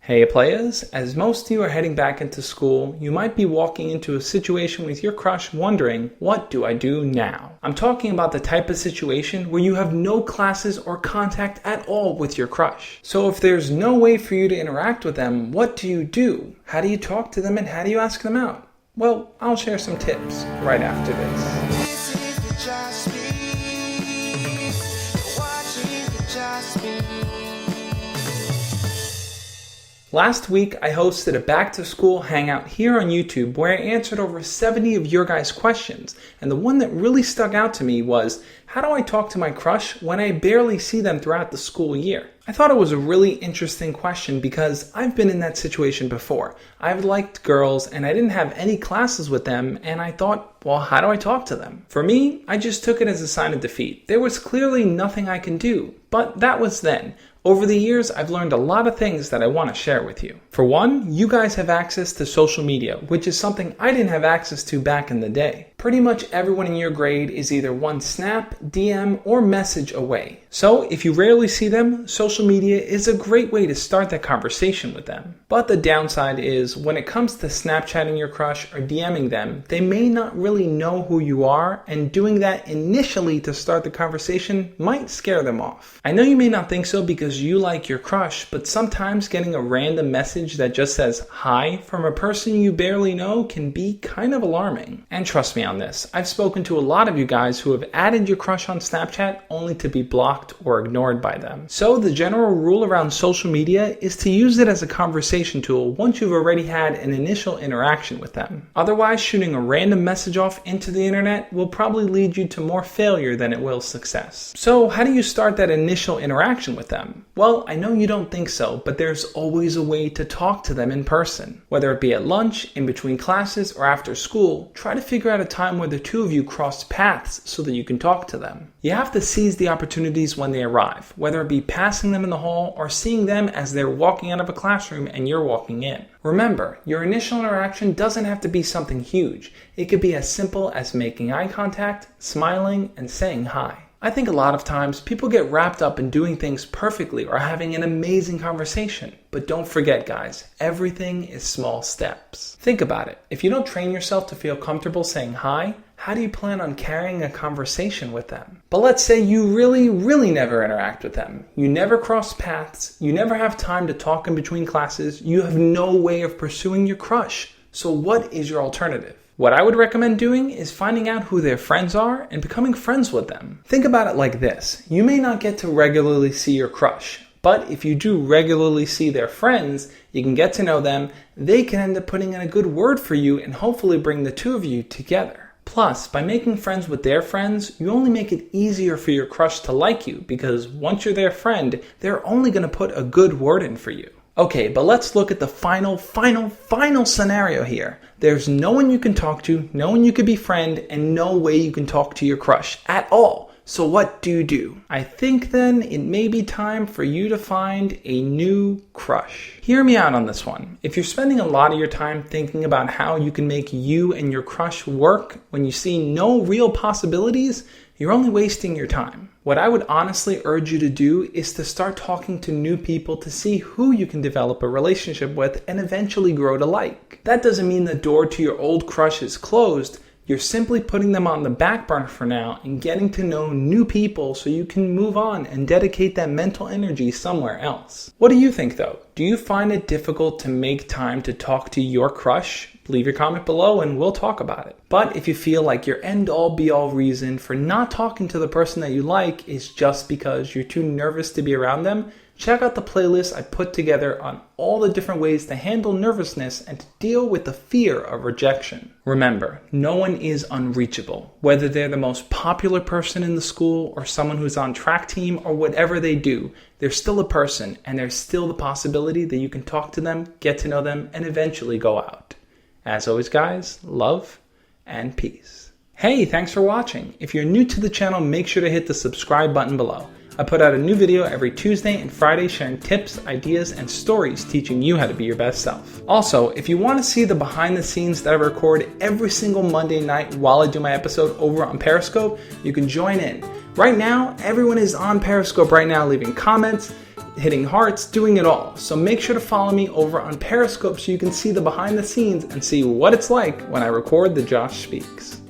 Hey players, as most of you are heading back into school, you might be walking into a situation with your crush wondering, what do I do now? I'm talking about the type of situation where you have no classes or contact at all with your crush. So if there's no way for you to interact with them, what do you do? How do you talk to them and how do you ask them out? Well, I'll share some tips right after this. This is the Josh Speaks. Watching the Josh Speaks. Last week, I hosted a back-to-school hangout here on YouTube where I answered over 70 of your guys' questions, and the one that really stuck out to me was, how do I talk to my crush when I barely see them throughout the school year? I thought it was a really interesting question because I've been in that situation before. I've liked girls and I didn't have any classes with them, and I thought, well, how do I talk to them? For me, I just took it as a sign of defeat. There was clearly nothing I can do, but that was then. Over the years, I've learned a lot of things that I want to share with you. For one, you guys have access to social media, which is something I didn't have access to back in the day. Pretty much everyone in your grade is either one snap, DM, or message away. So if you rarely see them, social media is a great way to start that conversation with them. But the downside is, when it comes to Snapchatting your crush or DMing them, they may not really know who you are, and doing that initially to start the conversation might scare them off. I know you may not think so because you like your crush, but sometimes getting a random message that just says hi from a person you barely know can be kind of alarming. And trust me on this, I've spoken to a lot of you guys who have added your crush on Snapchat only to be blocked or ignored by them. So the general rule around social media is to use it as a conversation tool once you've already had an initial interaction with them. Otherwise, shooting a random message off into the internet will probably lead you to more failure than it will success. So how do you start that initial interaction with them? Well, I know you don't think so, but there's always a way to talk to them in person. Whether it be at lunch, in between classes, or after school, try to figure out a time where the two of you cross paths so that you can talk to them. You have to seize the opportunities when they arrive, whether it be passing them in the hall or seeing them as they're walking out of a classroom and you're walking in. Remember, your initial interaction doesn't have to be something huge. It could be as simple as making eye contact, smiling, and saying hi. I think a lot of times people get wrapped up in doing things perfectly or having an amazing conversation. But don't forget, guys, everything is small steps. Think about it. If you don't train yourself to feel comfortable saying hi, how do you plan on carrying a conversation with them? But let's say you really never interact with them. You never cross paths. You never have time to talk in between classes. You have no way of pursuing your crush. So what is your alternative? What I would recommend doing is finding out who their friends are and becoming friends with them. Think about it like this. You may not get to regularly see your crush, but if you do regularly see their friends, you can get to know them, they can end up putting in a good word for you and hopefully bring the two of you together. Plus, by making friends with their friends, you only make it easier for your crush to like you because once you're their friend, they're only going to put a good word in for you. Okay, but let's look at the final scenario here. There's no one you can talk to, no one you can befriend, and no way you can talk to your crush at all. So what do you do? I think then it may be time for you to find a new crush. Hear me out on this one. If you're spending a lot of your time thinking about how you can make you and your crush work when you see no real possibilities, you're only wasting your time. What I would honestly urge you to do is to start talking to new people to see who you can develop a relationship with and eventually grow to like. That doesn't mean the door to your old crush is closed. You're simply putting them on the back burner for now and getting to know new people so you can move on and dedicate that mental energy somewhere else. What do you think though? Do you find it difficult to make time to talk to your crush? Leave your comment below and we'll talk about it. But if you feel like your end-all be-all reason for not talking to the person that you like is just because you're too nervous to be around them, check out the playlist I put together on all the different ways to handle nervousness and to deal with the fear of rejection. Remember, no one is unreachable. Whether they're the most popular person in the school or someone who's on track team or whatever they do, they're still a person and there's still the possibility that you can talk to them, get to know them, and eventually go out. As always, guys, love and peace. Hey, thanks for watching. If you're new to the channel, make sure to hit the subscribe button below. I put out a new video every Tuesday and Friday sharing tips, ideas, and stories teaching you how to be your best self. Also, if you want to see the behind the scenes that I record every single Monday night while I do my episode over on Periscope, you can join in. Right now, everyone is on Periscope right now leaving comments. hitting hearts, doing it all. So make sure to follow me over on Periscope so you can see the behind the scenes and see what it's like when I record The Josh Speaks.